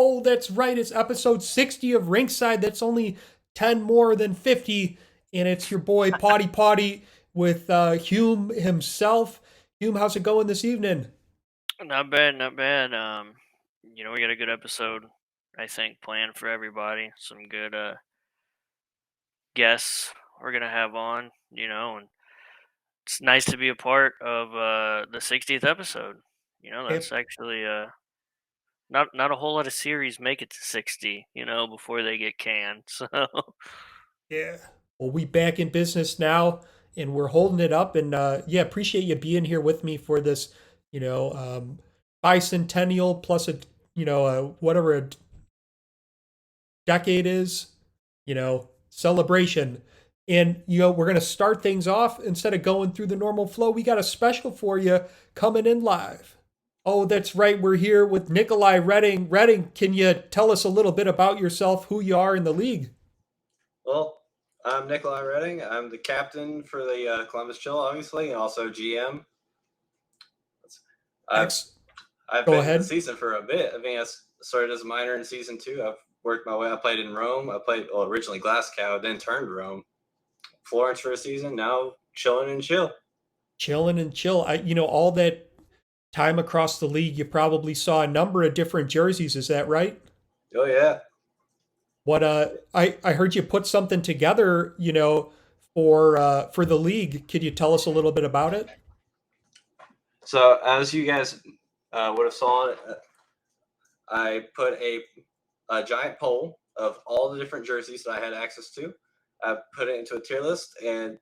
Oh, that's right. It's episode 60 of Rinkside. That's only 10 more than 50. And it's your boy Potty Potty with Hume himself. Hume, how's it going this evening? Not bad, not bad. We got a good episode, I think, planned for everybody. Some good guests we're gonna have on, and it's nice to be a part of the 60th episode. That's Yep. actually not a whole lot of series make it to 60, before they get canned. So Yeah. Well, we back in business now and we're holding it up. And yeah, appreciate you being here with me for this, you know, bicentennial plus whatever a decade is, celebration. And, we're going to start things off instead of going through the normal flow. We got a special for you coming in live. Oh, that's right. We're here with Nikoli Redding. Redding, can you tell us a little bit about yourself, who you are in the league? Well, I'm Nikoli Redding. I'm the captain for the Columbus Chill, obviously, and also GM. I've X, I've go been in the ahead. season for a bit. I mean, I started as a minor in season 2. I've worked my way. I played in Rome. I played originally Glasgow, then turned to Rome. Florence for a season. Now chilling and chill. Chilling and chill. All that time across the league, you probably saw a number of different jerseys. Is that right? Oh yeah. What I heard you put something together, for the league. Could you tell us a little bit about it? So as you guys would have saw, I put a giant poll of all the different jerseys that I had access to. I put it into a tier list and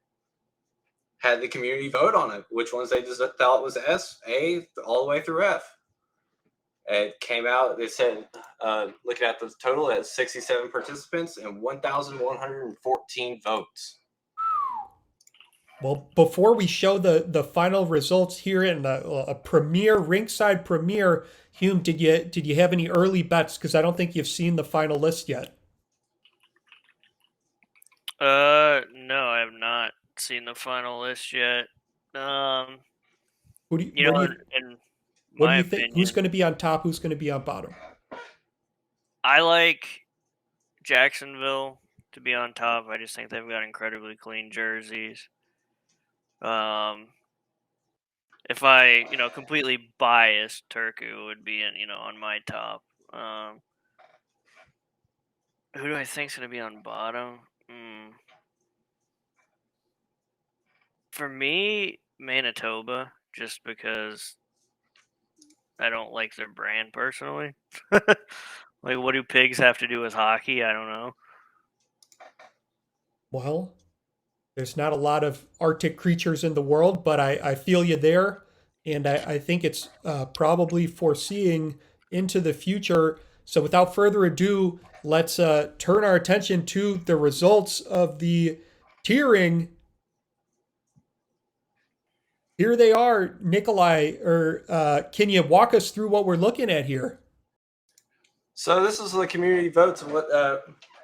had the community vote on it, which ones they just thought was S, A, all the way through F. It came out, they said, looking at the total, it had 67 participants and 1,114 votes. Well, before we show the final results here in a premiere Rinkside premiere, Hume, did you have any early bets? Because I don't think you've seen the final list yet. no, I have not seen the final list yet. Um, Who do you, you what know, do in, you in what do my you think? Who's opinion, going to be on top? Who's going to be on bottom? I like Jacksonville to be on top. I just think they've got incredibly clean jerseys. Um, if I, completely biased, Turku would be on my top. Um, who do I think's gonna be on bottom? For me, Manitoba, just because I don't like their brand personally. Like, what do pigs have to do with hockey? I don't know. Well, there's not a lot of Arctic creatures in the world, but I feel you there. And I think it's probably foreseeing into the future. So without further ado, let's turn our attention to the results of the tiering. Here they are, Nikolai, or can you walk us through what we're looking at here? So this is the community votes. What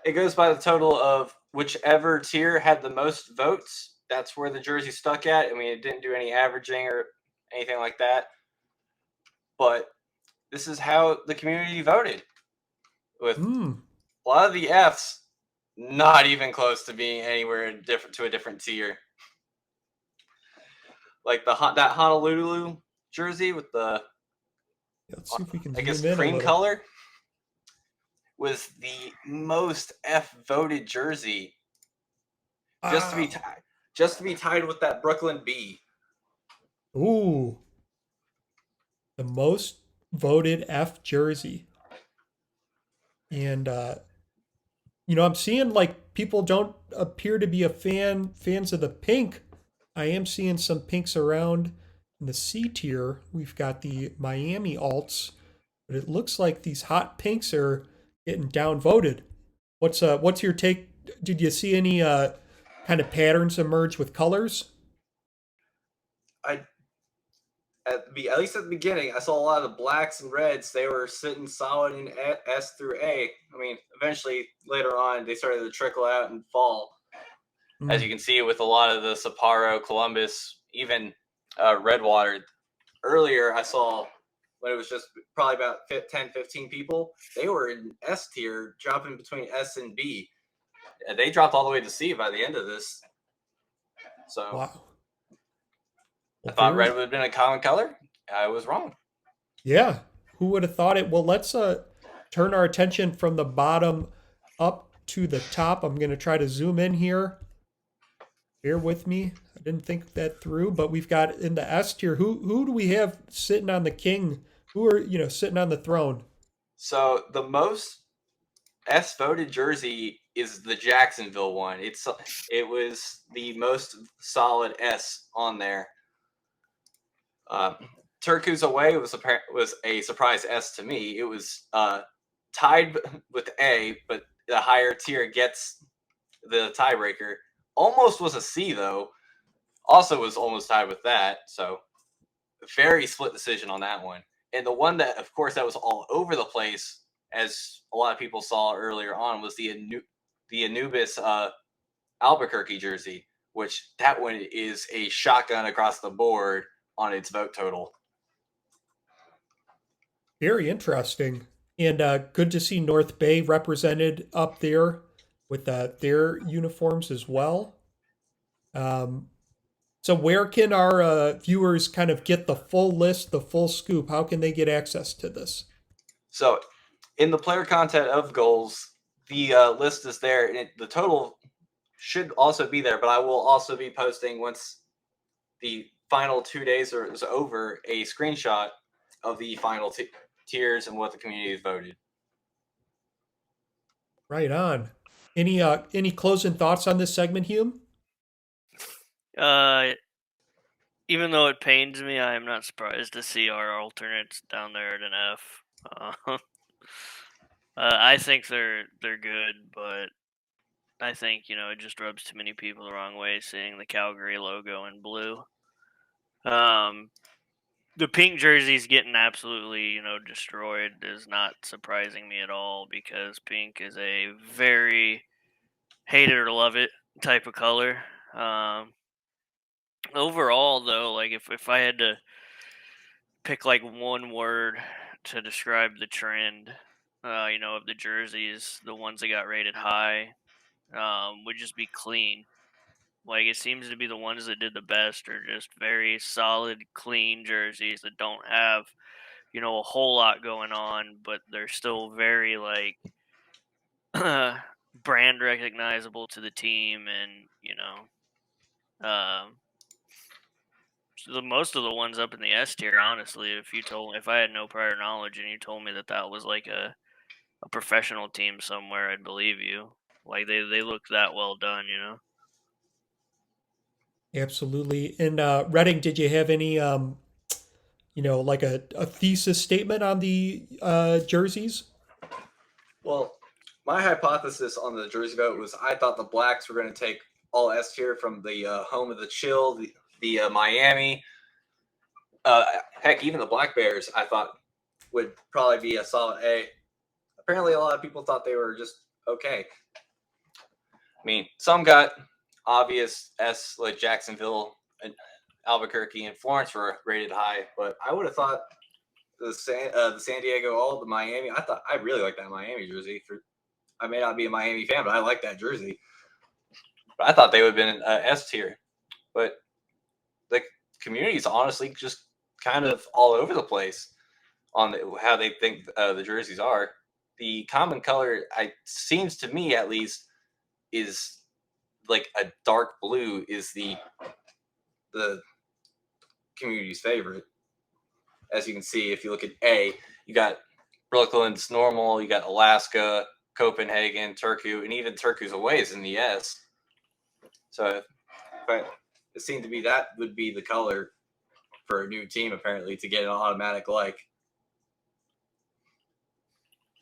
it goes by the total of whichever tier had the most votes. That's where the jersey stuck at. I mean, it didn't do any averaging or anything like that. But this is how the community voted. With Hmm. a lot of the Fs not even close to being anywhere different to a different tier. Like that Honolulu jersey with the, Let's see if we can I guess, zoom in a cream little. color was the most F voted jersey, just to be Wow. tied, with that Brooklyn B. Ooh, the most voted F jersey. And I'm seeing like people don't appear to be fans of the pink. I am seeing some pinks around in the C tier. We've got the Miami alts, but it looks like these hot pinks are getting downvoted. What's your take? Did you see any kind of patterns emerge with colors? I at least at the beginning, I saw a lot of blacks and reds. They were sitting solid in S through A. I mean, eventually later on, they started to trickle out and fall, as you Mm. can see with a lot of the Sapporo, Columbus, even Redwater. Earlier, I saw when it was just probably about 10, 15 people, they were in S tier, dropping between S and B. And they dropped all the way to C by the end of this. So Wow. I thought red would have been a common color. I was wrong. Yeah. Who would have thought it? Well, let's turn our attention from the bottom up to the top. I'm going to try to zoom in here. Bear with me. I didn't think that through, but we've got in the S tier. Who do we have sitting on the king? Who are sitting on the throne? So the most S voted jersey is the Jacksonville one. It was the most solid S on there. Turku's away was a surprise S to me. It was tied with A, but the higher tier gets the tiebreaker. Almost was a C though. Also was almost tied with that. So very split decision on that one. And the one that, of course, that was all over the place, as a lot of people saw earlier on, was the Anubis Albuquerque jersey, which that one is a shotgun across the board on its vote total. Very interesting. And good to see North Bay represented up there with their uniforms as well. So where can our viewers kind of get the full list, the full scoop? How can they get access to this? So in the player content of goals, the list is there, and the total should also be there, but I will also be posting, once the final 2 days is over, a screenshot of the final tiers and what the community has voted. Right on. Any closing thoughts on this segment, Hume? Even though it pains me, I am not surprised to see our alternates down there at an F. I think they're good, but I think it just rubs too many people the wrong way seeing the Calgary logo in blue. The pink jersey's getting absolutely destroyed is not surprising me at all, because pink is a very hate it or love it type of color. Overall, though, like if I had to pick like one word to describe the trend, of the jerseys, the ones that got rated high, would just be clean. Like, it seems to be the ones that did the best are just very solid, clean jerseys that don't have, a whole lot going on, but they're still very like brand recognizable to the team, and most of the ones up in the S tier, honestly, if I had no prior knowledge and you told me that was like a professional team somewhere, I'd believe you. Like, they look that well done, Absolutely. And Redding, did you have any, like a thesis statement on the jerseys? Well, my hypothesis on the jersey vote was I thought the Blacks were going to take all S tier from the home of the chill, the Miami. Heck, even the Black Bears, I thought would probably be a solid A. Apparently, a lot of people thought they were just okay. I mean, some got obvious S, like Jacksonville and Albuquerque and Florence were rated high, but I would have thought the San Diego, the Miami. I really like that Miami jersey. I may not be a Miami fan, but I like that jersey. But I thought they would have been S tier. But the community's honestly just kind of all over the place on how they think the jerseys are. The common color, seems to me at least, is like a dark blue is the community's favorite. As you can see, if you look at A, you got Brooklyn's normal, you got Alaska, Copenhagen, Turku, and even Turku's away is in the S. So it seemed to be that would be the color for a new team, apparently, to get an automatic like.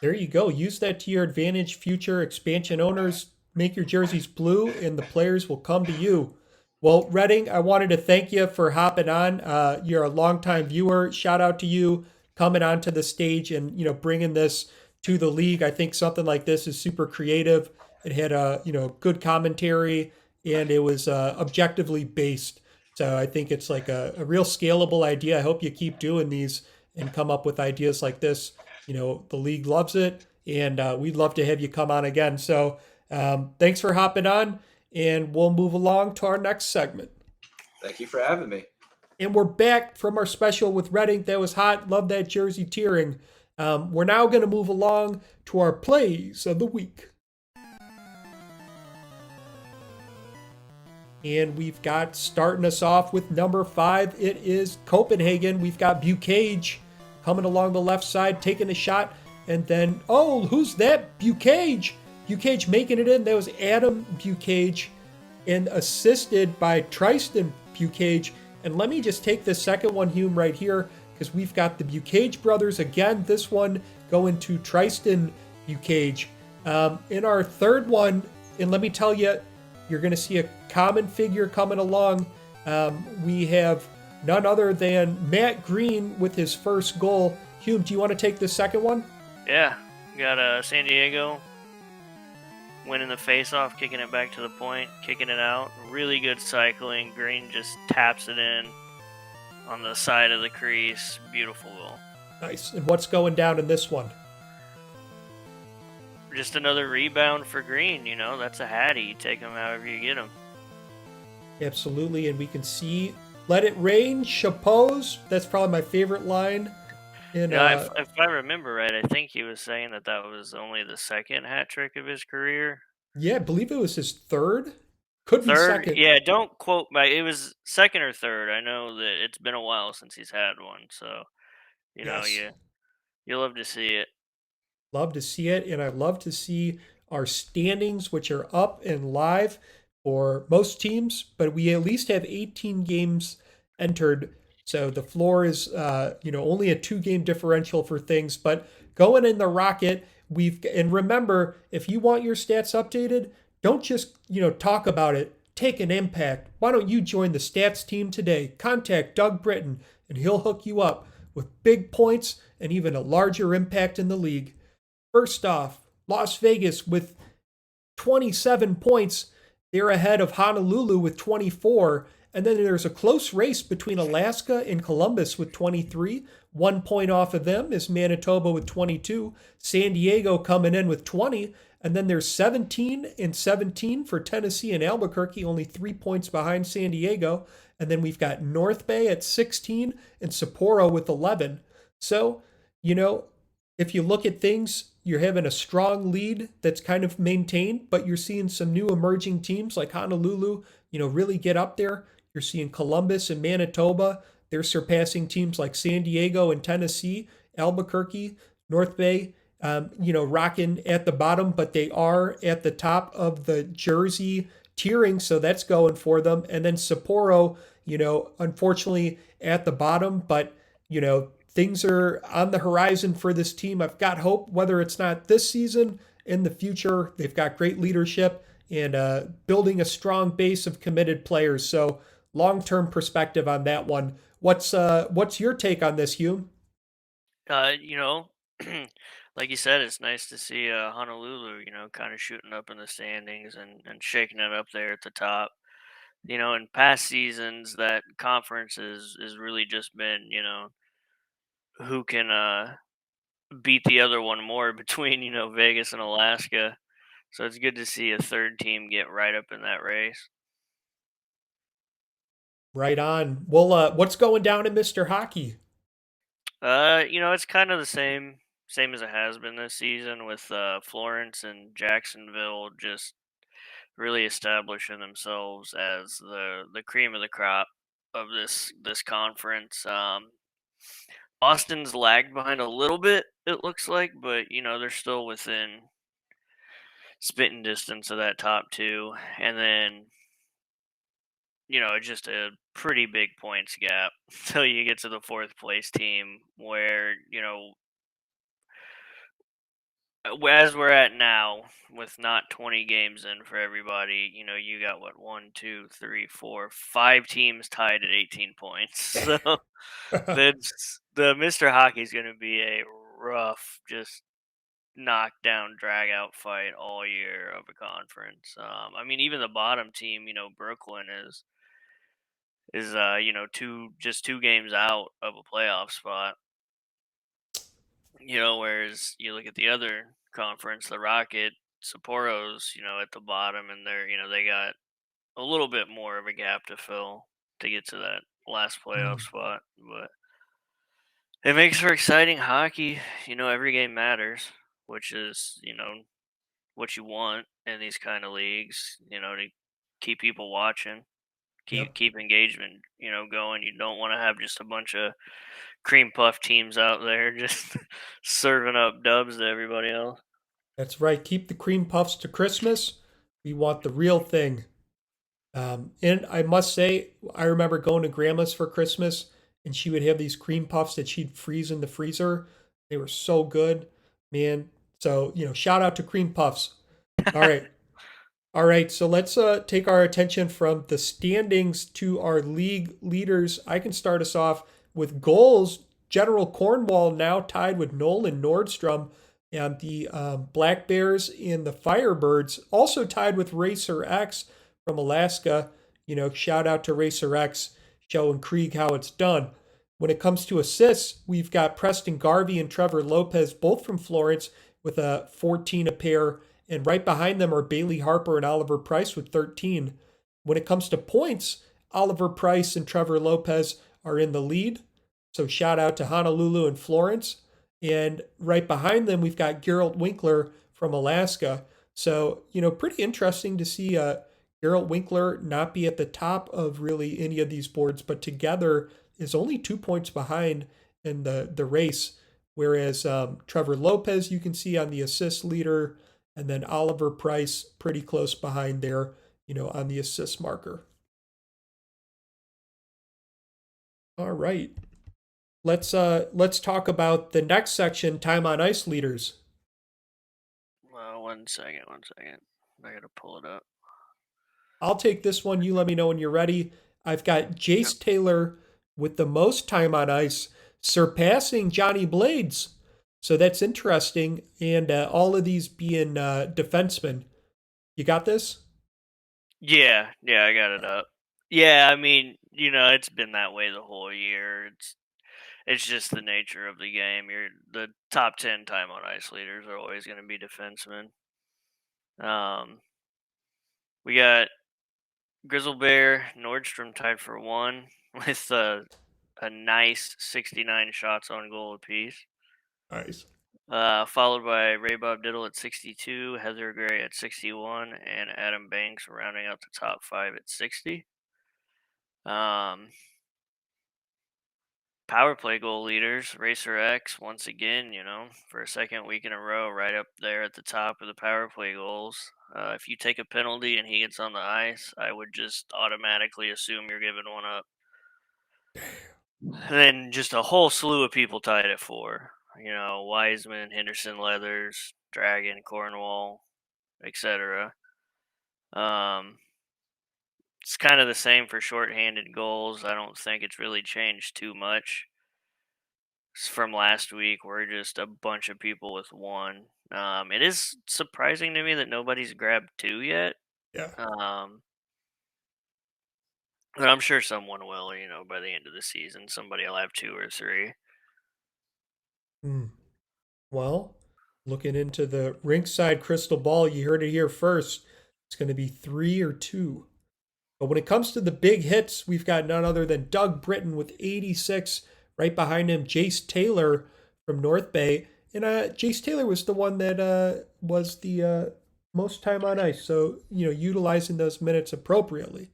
There you go. Use that to your advantage, future expansion owners. Make your jerseys blue, and the players will come to you. Well, Redding, I wanted to thank you for hopping on. You're a longtime viewer. Shout out to you coming onto the stage and bringing this to the league. I think something like this is super creative. It had a good commentary, and it was objectively based. So I think it's like a real scalable idea. I hope you keep doing these, and come up with ideas like this. The league loves it, and we'd love to have you come on again. So thanks for hopping on, and we'll move along to our next segment. Thank you for having me. And we're back from our special with Redding. That was hot. Love that jersey tiering. We're now going to move along to our plays of the week. And we've got, starting us off with number 5, it is Copenhagen. We've got Bucage coming along the left side, taking a shot. And then, oh, who's that? Bucage. Bucage making it in. That was Adam Bucage, and assisted by Tristan Bucage. And let me just take the second one, Hume, right here, because we've got the Bucage brothers again. This one going to Tristan Bucage. In our third one, and let me tell you, you're going to see a common figure coming along. We have none other than Matt Green with his first goal. Hume, do you want to take the second one? Yeah, got San Diego winning the face-off, kicking it back to the point, kicking it out. Really good cycling. Green just taps it in on the side of the crease. Beautiful goal. Nice. And what's going down in this one? Just another rebound for Green. That's a hattie. You take him however you get him. Absolutely. And we can see, let it rain, chapeaus. That's probably my favorite line. And, if I remember right, I think he was saying that was only the second hat trick of his career. Yeah, I believe it was his third. Could be Third, second. yeah, don't quote me. It was second or third. I know that it's been a while since he's had one, so Yes. you love to see it. Love to see it, and I love to see our standings, which are up and live for most teams, but we at least have 18 games entered. So the floor is, only a 2-game differential for things. But going in the Rocket, and remember, if you want your stats updated, don't just, talk about it. Take an impact. Why don't you join the stats team today? Contact Doug Britton, and he'll hook you up with big points and even a larger impact in the league. First off, Las Vegas with 27 points. They're ahead of Honolulu with 24. And then there's a close race between Alaska and Columbus with 23. 1 point off of them is Manitoba with 22. San Diego coming in with 20. And then there's 17 and 17 for Tennessee and Albuquerque, only 3 points behind San Diego. And then we've got North Bay at 16 and Sapporo with 11. So, if you look at things, you're having a strong lead that's kind of maintained, but you're seeing some new emerging teams like Honolulu, really get up there. You're seeing Columbus and Manitoba. They're surpassing teams like San Diego and Tennessee, Albuquerque, North Bay, rocking at the bottom, but they are at the top of the jersey tiering, so that's going for them. And then Sapporo, unfortunately at the bottom, but, things are on the horizon for this team. I've got hope, whether it's not this season, in the future. They've got great leadership and building a strong base of committed players. So long-term perspective on that one. What's your take on this, Hume? Like you said, it's nice to see Honolulu, kind of shooting up in the standings and shaking it up there at the top. In past seasons, that conference is really just been, who can beat the other one more between, Vegas and Alaska. So it's good to see a third team get right up in that race. Right on. Well, what's going down in Mr. Hockey? It's kind of the same as it has been this season, with Florence and Jacksonville just really establishing themselves as the cream of the crop of this conference. Boston's lagged behind a little bit, it looks like, but they're still within spitting distance of that top two, and then just a pretty big points gap until you get to the fourth place team, where as we're at now, with not 20 games in for everybody, you got what, 1, 2, 3, 4, 5 teams tied at 18 points. So that's the Mr. Hockey's going to be a rough, just knockdown, drag out fight all year of a conference. Even the bottom team, Brooklyn is 2 games out of a playoff spot. Whereas you look at the other conference, the Rocket, Sapporo's, at the bottom, and they got a little bit more of a gap to fill to get to that last playoff Mm. spot. But it makes for exciting hockey. Every game matters, which is, what you want in these kind of leagues, to keep people watching, keep Yep. keep engagement, going. You don't want to have just a bunch of cream puff teams out there just serving up dubs to everybody else. That's right. Keep the cream puffs to Christmas. We want the real thing. And I must say, I remember going to grandma's for Christmas, and she would have these cream puffs that she'd freeze in the freezer. They were so good, man. So, shout out to cream puffs. All right. All right. So let's take our attention from the standings to our league leaders. I can start us off with goals. General Cornwall now tied with Nolan Nordstrom, and the Black Bears and the Firebirds also tied with Racer X from Alaska. Shout out to Racer X showing Krieg how it's done. When it comes to assists, we've got Preston Garvey and Trevor Lopez, both from Florence, with a 14 a pair. And right behind them are Bailey Harper and Oliver Price with 13. When it comes to points, Oliver Price and Trevor Lopez are in the lead. So shout out to Honolulu and Florence. And right behind them, we've got Gerald Winkler from Alaska. So, pretty interesting to see Gerald Winkler not be at the top of really any of these boards, but together is only 2 points behind in the race. Whereas Trevor Lopez, you can see on the assist leader, and then Oliver Price pretty close behind there, on the assist marker. All right. Let's talk about the next section, time on ice leaders. One second. I gotta pull it up. I'll take this one. You let me know when you're ready. I've got Jace Taylor with the most time on ice, surpassing Johnny Blades. So that's interesting. And all of these being defensemen. You got this? Yeah, I got it up. Yeah, I mean, it's been that way the whole year. It's just the nature of the game. The top 10 time on ice leaders are always going to be defensemen. We got Grizzle Bear Nordstrom tied for one with a nice 69 shots on goal apiece. Nice. Followed by Ray Bob Diddle at 62, Heather Gray at 61, and Adam Banks rounding out the top 5 at 60. Power play goal leaders, Racer X, once again, for a second week in a row, right up there at the top of the power play goals. If you take a penalty and he gets on the ice, I would just automatically assume you're giving one up. And then just a whole slew of people tied at 4. Wiseman, Henderson, Leathers, Dragon, Cornwall, etc. It's kind of the same for shorthanded goals. I don't think it's really changed too much from last week. We're just a bunch of people with 1. It is surprising to me that nobody's grabbed 2 yet. Yeah. But I'm sure someone will, by the end of the season. Somebody will have 2 or 3. Well, looking into the Rinkside crystal ball, you heard it here first. It's going to be 3 or 2. But when it comes to the big hits, we've got none other than Doug Britton with 86. Right behind him, Jace Taylor from North Bay. And Jace Taylor was the one that was the most time on ice. So, utilizing those minutes appropriately.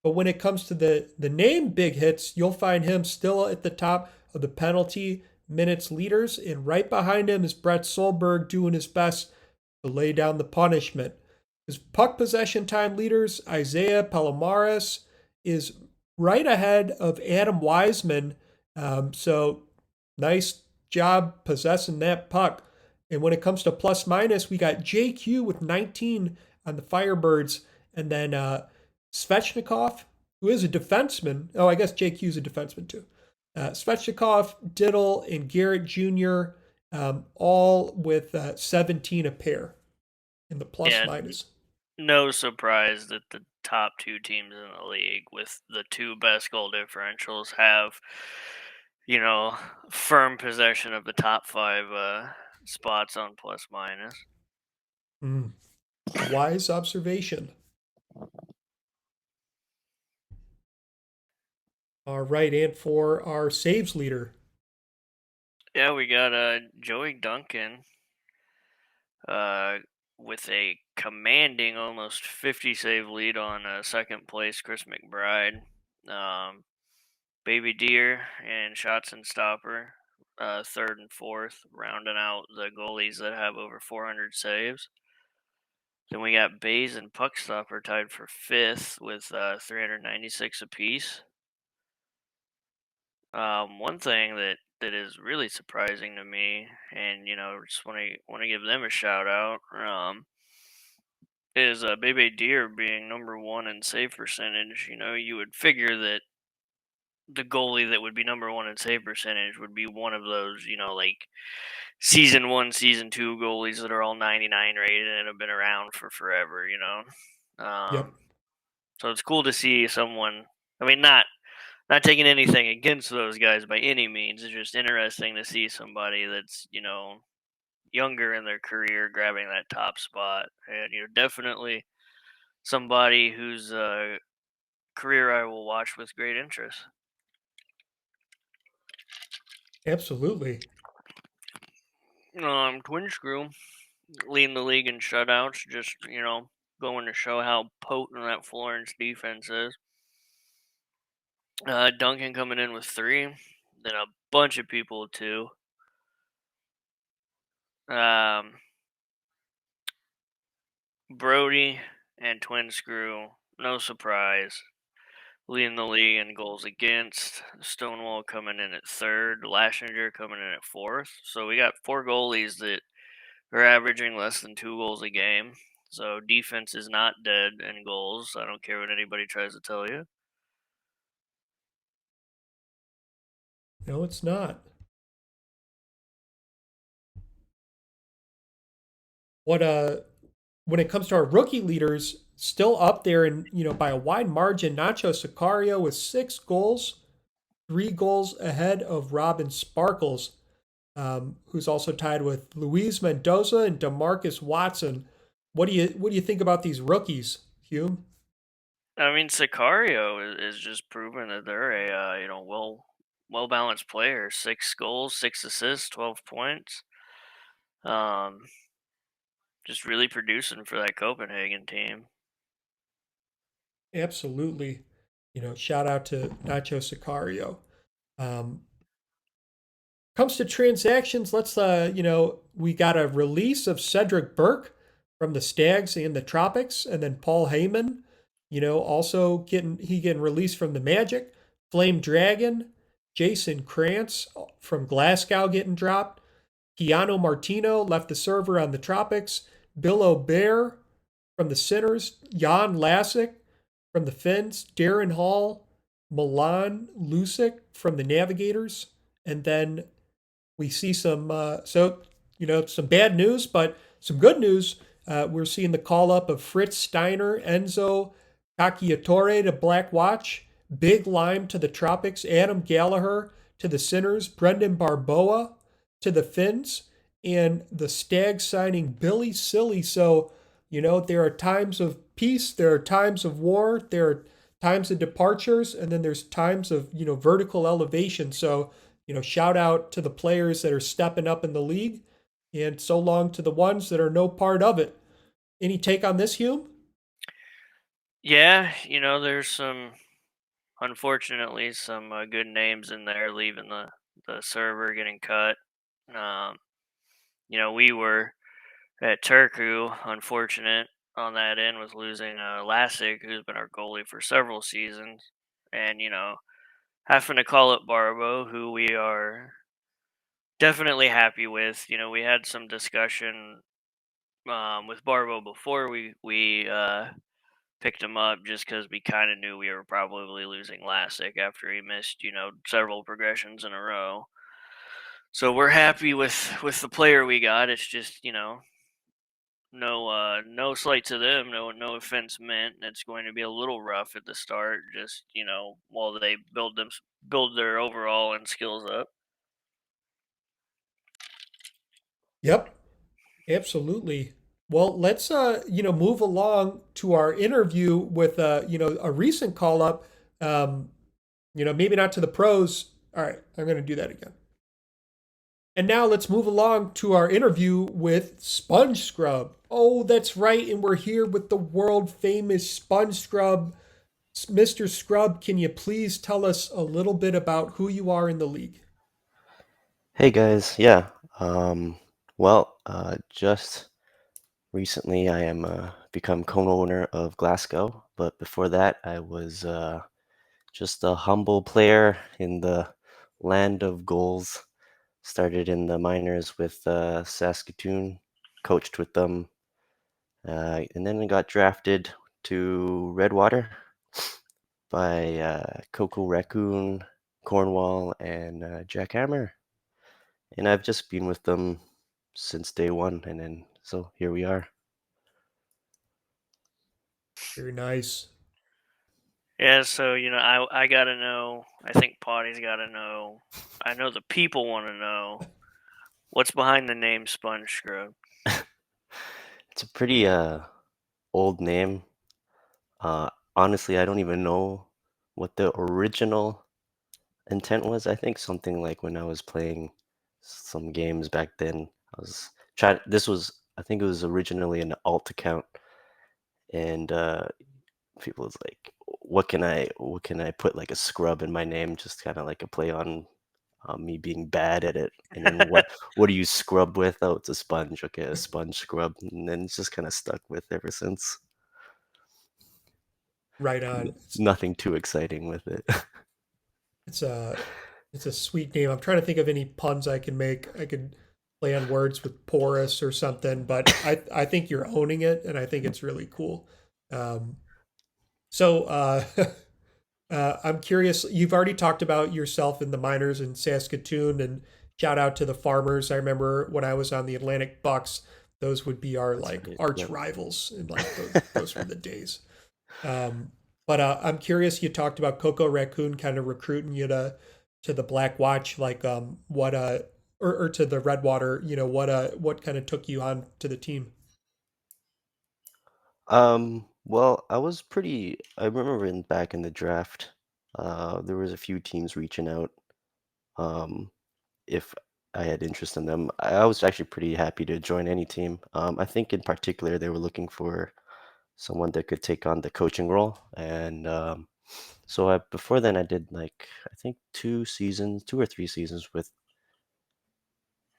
But when it comes to the name big hits, you'll find him still at the top of the penalty minutes leaders. And right behind him is Brett Solberg doing his best to lay down the punishment. His puck possession time leaders, Isaiah Palomares, is right ahead of Adam Wiseman. So nice job possessing that puck. And when it comes to plus minus, we got JQ with 19 on the Firebirds. And then Svechnikov, who is a defenseman. Oh, I guess JQ is a defenseman too. Svechnikov, Diddle, and Garrett Jr., all with 17 a pair in the plus minus. No surprise that the top 2 teams in the league with the 2 best goal differentials have, firm possession of the top 5 spots on plus minus. Mm. Wise observation. All right, and for our saves leader. Yeah, we got Joey Duncan with a commanding almost 50 save lead on second place Chris McBride. Baby Deer and Shots and Stopper, third and fourth, rounding out the goalies that have over 400 saves. Then we got Bays and Puckstopper tied for fifth with 396 apiece. One thing that is really surprising to me, and just want to give them a shout out, is Baby Deer being number one in save percentage. You would figure that the goalie that would be number one in save percentage would be one of those, like season 1, season 2 goalies that are all 99 rated and have been around for forever. Yep. So it's cool to see someone. I mean, not taking anything against those guys by any means. It's just interesting to see somebody that's younger in their career grabbing that top spot, and definitely somebody whose career I will watch with great interest. Absolutely. Twin Screw leading the league in shutouts, just going to show how potent that Florence defense is. Duncan coming in with 3, then a bunch of people with 2. Brody and Twin Screw, no surprise, leading the league in goals against. Stonewall coming in at 3rd, Lashinger coming in at 4th. So we got 4 goalies that are averaging less than 2 goals a game. So defense is not dead in goals. I don't care what anybody tries to tell you. No, it's not. What when it comes to our rookie leaders, still up there and by a wide margin, Nacho Sicario with 6 goals, 3 goals ahead of Robin Sparkles, who's also tied with Luis Mendoza and Demarcus Watson. What do you think about these rookies, Hume? I mean, Sicario is just proving that they're a well balanced player. 6 goals, 6 assists, 12 points. Just really producing for that Copenhagen team. Absolutely. Shout out to Nacho Sicario. Comes to transactions, let's we got a release of Cedric Burke from the Stags and the Tropics, and then Paul Heyman, also getting released from the Magic. Flame Dragon, Jason Krantz from Glasgow getting dropped. Keanu Martino left the server on the Tropics. Bill O'Bear from the Sinners. Jan Lasic from the Finns. Darren Hall, Milan Lusic from the Navigators. And then we see some some bad news, but some good news. We're seeing the call up of Fritz Steiner, Enzo Cacciatore to Black Watch, Big Lime to the Tropics, Adam Gallagher to the Sinners, Brendan Barboa to the Finns, and the Stag signing Billy Silly. So, there are times of peace, there are times of war, there are times of departures, and then there's times of, vertical elevation. So, shout out to the players that are stepping up in the league, and so long to the ones that are no part of it. Any take on this, Hume? Yeah, there's unfortunately, some good names in there leaving the server, getting cut. We were at Turku, unfortunate on that end with losing Lasic, who's been our goalie for several seasons, and having to call up Barbo, who we are definitely happy with. We had some discussion with Barbo before we picked him up, just because we kind of knew we were probably losing Lasic after he missed several progressions in a row. So we're happy with the player we got. It's just no slight to them, no offense meant. It's going to be a little rough at the start, just while they build their overall and skills up. Yep, absolutely. Well, let's move along to our interview with a recent call up. Um, maybe not to the pros. All right, I'm going to do that again. And now let's move along to our interview with Sponge Scrub. Oh, that's right, and we're here with the world famous Sponge Scrub. Mr. Scrub, can you please tell us a little bit about who you are in the league? Hey guys, yeah. Just recently I am become co-owner of Glasgow, but before that I was just a humble player in the land of goals. Started in the minors with Saskatoon, coached with them, and then I got drafted to Redwater by Coco Raccoon, Cornwall, and Jack Hammer. And I've just been with them since day one, and then so here we are. Very nice. Yeah, so I gotta know. I think Potty's gotta know. I know the people want to know what's behind the name Sponge Scrub. It's a pretty old name. Honestly, I don't even know what the original intent was. I think something like when I was playing some games back then, I was trying. This was, I think it was originally an alt account, and people was like, what can I put like a scrub in my name, just kind of like a play on me being bad at it. And then what do you scrub with? Oh, it's a sponge. Okay, a sponge scrub, and then it's just kind of stuck with ever since. Right on. Nothing too exciting with it. It's a it's a sweet name. I'm trying to think of any puns I can make. I could play on words with porous or something, but I think you're owning it, and I think it's really cool. Um, so I'm curious. You've already talked about yourself in the minors in Saskatoon, and shout out to the farmers. I remember when I was on the Atlantic Bucks, those would be our That's like right. arch Yep. rivals, and like those were the days. Um, but I'm curious. You talked about Coco Raccoon kind of recruiting you to the Black Watch, like what or to the Redwater. What kind of took you on to the team? Well, I was pretty. I remember back in the draft, there was a few teams reaching out. Um, if I had interest in them, I was actually pretty happy to join any team. I think in particular they were looking for someone that could take on the coaching role, and so before then I did like I think 2 seasons, 2 or 3 seasons with,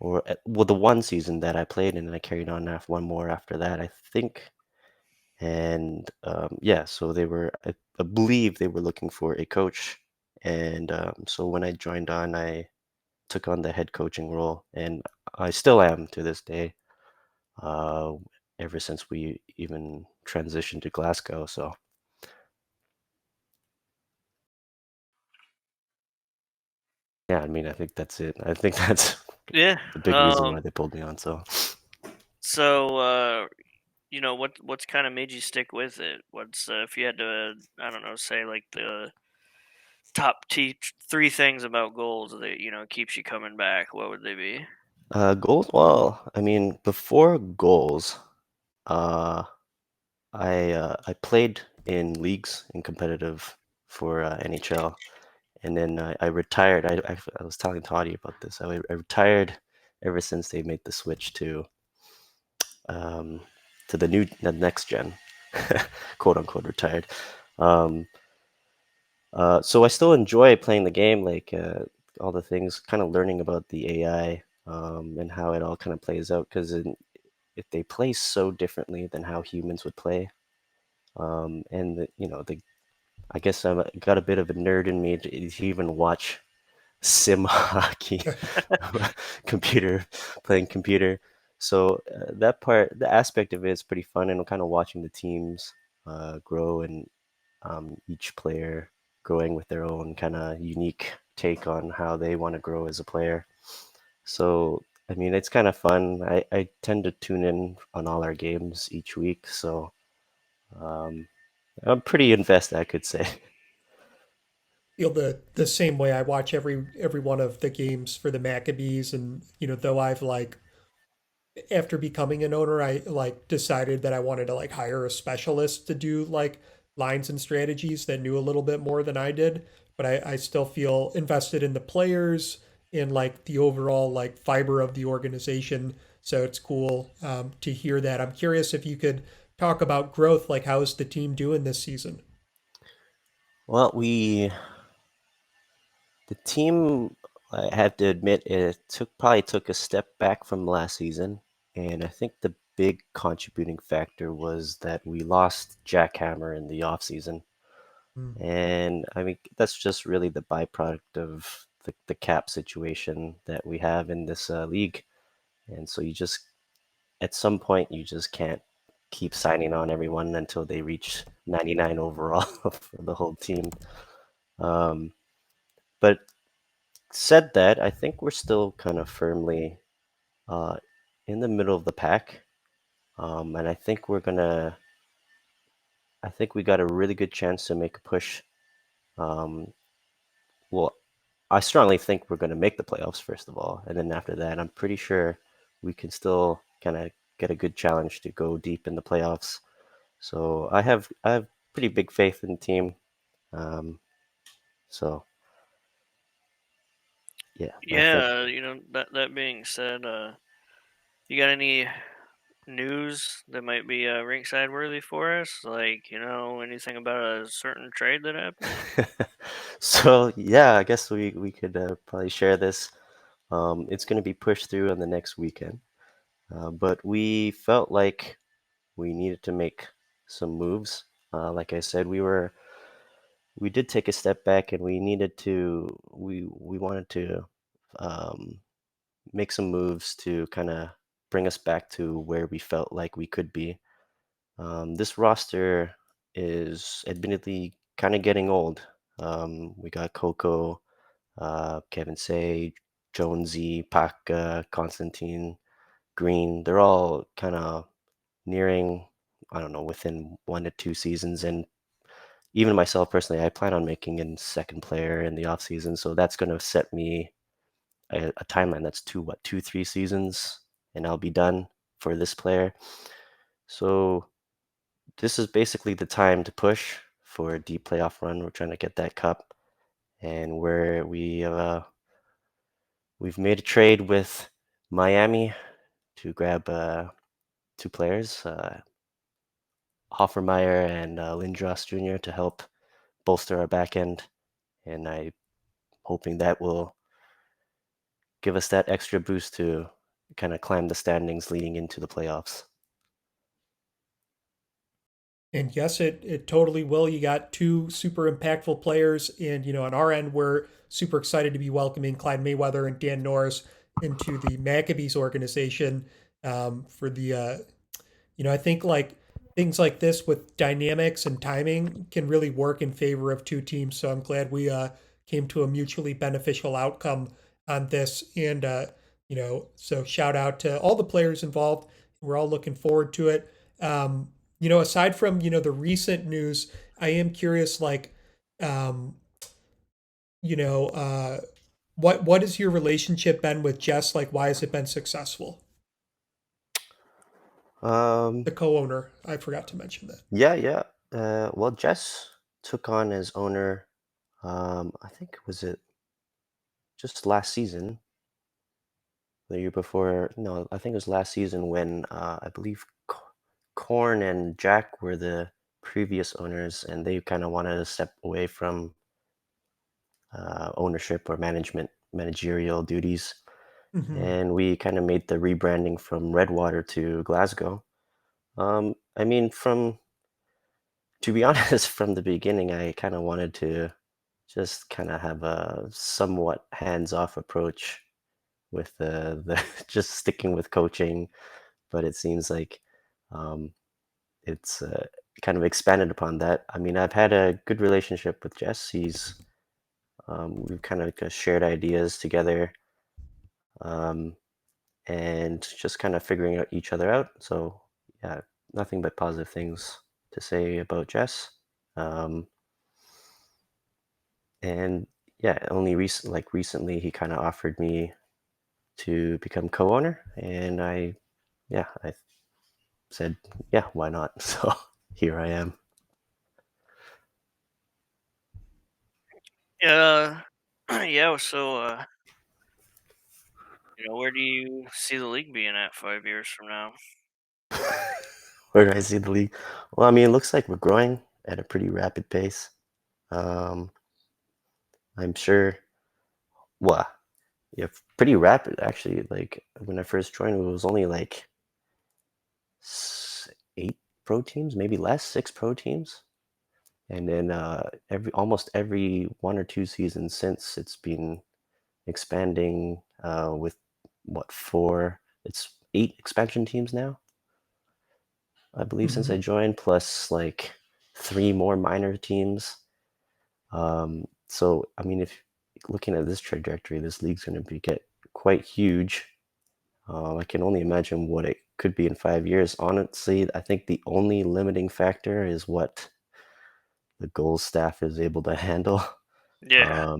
well, the one season that I played, and then I carried on after one more after that, I think. And yeah, so I believe they were looking for a coach, and so when I joined on, I took on the head coaching role, and I still am to this day. Uh, ever since we even transitioned to Glasgow, so yeah, I mean, I think that's it. I think that's Yeah. the big reason why they pulled me on. So So what's kind of made you stick with it? What's if you had to, I don't know, say like the top three things about goals that keeps you coming back? What would they be? goals. Well, I mean, before goals, uh, I played in leagues in competitive for NHL, and then I retired. I was telling Toddy about this. I retired ever since they made the switch um, to the next gen, quote unquote retired. Um, so I still enjoy playing the game, like all the things, kind of learning about the AI and how it all kind of plays out. Because if they play so differently than how humans would play, and the I guess got a bit of a nerd in me to even watch sim hockey, computer playing computer. So that part, the aspect of it is pretty fun, and kind of watching the teams grow, and each player growing with their own kind of unique take on how they want to grow as a player. So I mean, it's kind of fun. I tend to tune in on all our games each week, so um, I'm pretty invested, I could say. Feel the same way. I watch every one of the games for the Maccabees, and though I've like after becoming an owner, I like decided that I wanted to like hire a specialist to do like lines and strategies that knew a little bit more than I did. But I still feel invested in the players and like the overall like fiber of the organization. So it's cool to hear that. I'm curious if you could talk about growth. Like, how is the team doing this season? Well, the team, I have to admit, it probably took a step back from last season, and I think the big contributing factor was that we lost Jack Hammer in the off season. Hmm. And I mean, that's just really the byproduct of the cap situation that we have in this league. And so you just, at some point, you just can't keep signing on everyone until they reach 99 overall for the whole team. Um, but said that, I think we're still kind of firmly uh, in the middle of the pack. And I think we got a really good chance to make a push. Um, well, I strongly think we're going to make the playoffs, first of all. And then after that, I'm pretty sure we can still kind of get a good challenge to go deep in the playoffs. So I have pretty big faith in the team. Um, so yeah, I think. Yeah, that being said, you got any news that might be Rinkside worthy for us? Like, anything about a certain trade that happened? So yeah, I guess we could probably share this. It's going to be pushed through on the next weekend, but we felt like we needed to make some moves. Like I said, we did take a step back, and we wanted to um, make some moves to kind of bring us back to where we felt like we could be. This roster is admittedly kind of getting old. We got Coco, Kevin Say, Jonesy, Paka, Constantine, Green. They're all kind of nearing, I don't know, within 1 to 2 seasons. And even myself personally, I plan on making a second player in the off season. So that's going to set me a timeline that's 2, 3 seasons, and I'll be done for this player. So this is basically the time to push for a deep playoff run. We're trying to get that cup, and we've made a trade with Miami to grab 2 players, Hoffermeyer and Lindros Jr. to help bolster our back end, and I'm hoping that will give us that extra boost to kind of climb the standings leading into the playoffs. And yes, it totally will. You got two super impactful players, and on our end, we're super excited to be welcoming Clyde Mayweather and Dan Norris into the Maccabees organization for the I think like things like this with dynamics and timing can really work in favor of two teams. So I'm glad we came to a mutually beneficial outcome on this. And so shout out to all the players involved. We're all looking forward to it. Aside from the recent news, I am curious, like, um, you know, uh, what has your relationship been with Jess? Like, why has it been successful? Um, The co-owner, I forgot to mention that. yeah, yeah. Well, Jess took on as owner. I think was it just last season, the year before. No, I think it was last season when I believe Corn and Jack were the previous owners, and they kind of wanted to step away from ownership or managerial duties. Hmm. And we kind of made the rebranding from Redwater to Glasgow. I mean, to be honest, from the beginning, I kind of wanted to just kind of have a somewhat hands-off approach with the just sticking with coaching, but it seems like um, it's kind of expanded upon that. I mean, I've had a good relationship with Jess. We've kind of shared ideas together. Um, and just kind of figuring out each other out. So yeah, nothing but positive things to say about Jess. And yeah, only recently he kind of offered me to become co-owner, and I said, yeah, why not? So here I am. Yeah. Yeah. So, where do you see the league being at 5 years from now? Where do I see the league? Well, I mean, it looks like we're growing at a pretty rapid pace. Um, I'm sure. Well, yeah, pretty rapid actually. Like when I first joined, it was only like 8 pro teams, maybe less, 6 pro teams, and then almost every 1 or 2 seasons since, it's been expanding with what 4? It's 8 expansion teams now, I believe, since I joined, plus like 3 more minor teams. So I mean, if looking at this trajectory, this league's going to get quite huge. I can only imagine what it could be in 5 years. Honestly, I think the only limiting factor is what the goals staff is able to handle. Yeah.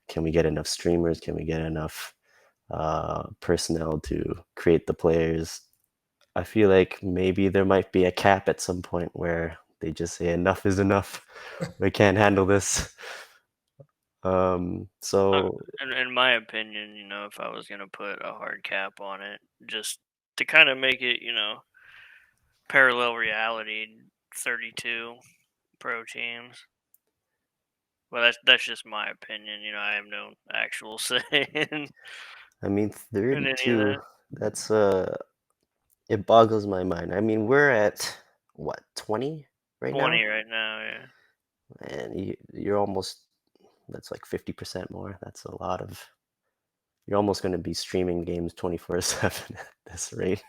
Can we get enough streamers? Can we get enough personnel to create the players? I feel like maybe there might be a cap at some point where they just say enough is enough. We can't handle this. So In my opinion, if I was gonna put a hard cap on it, just to kind of make it, parallel reality, 32 pro teams. Well, that's just my opinion. I have no actual say I mean, in any of 32, that. that's it boggles my mind. I mean, we're at what, 20 right 20 now? right now, yeah. And you're almost, that's like 50% more. That's a lot of, you're almost going to be streaming games 24/7 at this rate.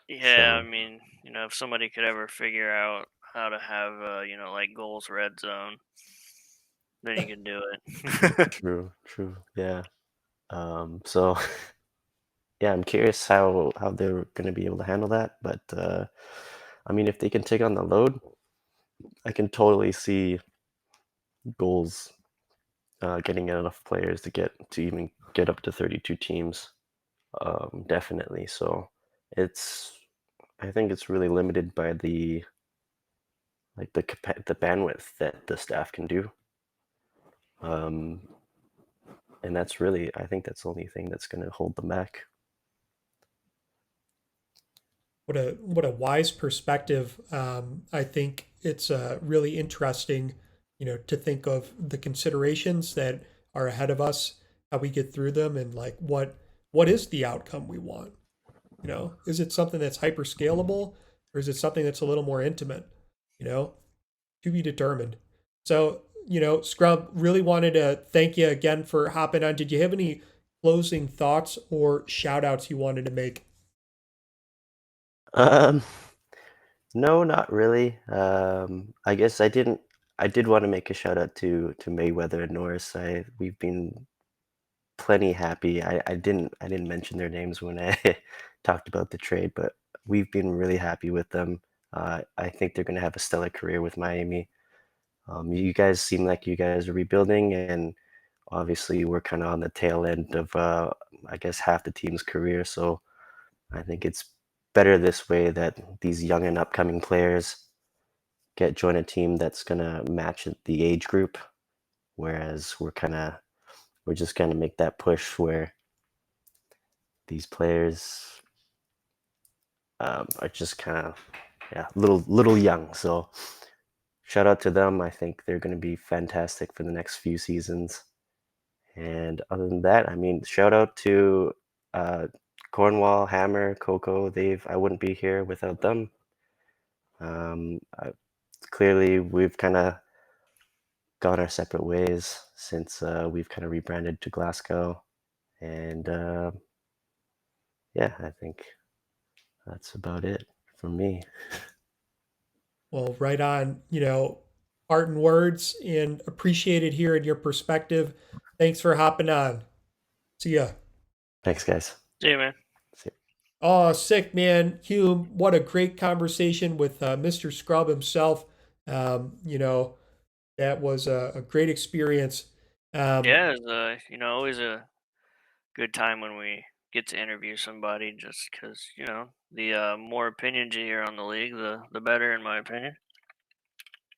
Yeah, I So mean, if somebody could ever figure out how to have, like goals red zone, then you can do it. true, yeah. So yeah, I'm curious how they're going to be able to handle that. But I mean, if they can take on the load, I can totally see goals getting enough players to even get up to 32 teams. Definitely. So it's I think it's really limited by the bandwidth that the staff can do. Um, and that's really, I think that's the only thing that's going to hold them back. What a wise perspective. I think it's really interesting, to think of the considerations that are ahead of us, how we get through them, and like what is the outcome we want. Is it something that's hyper scalable, or is it something that's a little more intimate? You know, to be determined. So, Scrub, really wanted to thank you again for hopping on. Did you have any closing thoughts or shout outs you wanted to make? Um, no, not really. I guess I did want to make a shout out to Mayweather and Norris. We've been plenty happy. I didn't mention their names when I talked about the trade, but we've been really happy with them. I think they're going to have a stellar career with Miami. You guys seem like you guys are rebuilding, and obviously we're kind of on the tail end of I guess half the team's career. So I think it's better this way that these young and upcoming players join a team that's gonna match the age group, whereas we're just gonna make that push where these players are just kind of little young. So shout out to them. I think they're going to be fantastic for the next few seasons. And other than that, I mean, shout out to uh, Cornwall, Hammer, Coco. I wouldn't be here without them. Um, uh, Clearly, we've kind of gone our separate ways since we've kind of rebranded to Glasgow. And yeah, I think that's about it for me. Well, right on, art and words, and appreciated hearing your perspective. Thanks for hopping on. See ya. Thanks, guys. See you, man. See you. Oh, sick, man. Hume, what a great conversation with Mr. Scrub himself. You know, that was a great experience. Yeah, it's always a good time when we get to interview somebody, just because the more opinions you hear on the league, the better, in my opinion.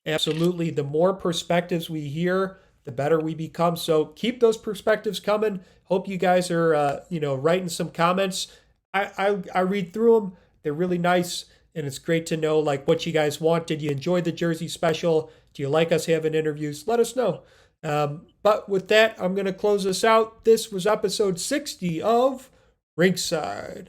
Absolutely. The more perspectives we hear, the better we become. So keep those perspectives coming. Hope you guys are, writing some comments. I read through them. They're really nice, and it's great to know like what you guys want. Did you enjoy the Jersey special? Do you like us having interviews? Let us know. But with that, I'm going to close this out. This was episode 60 of Rinkside.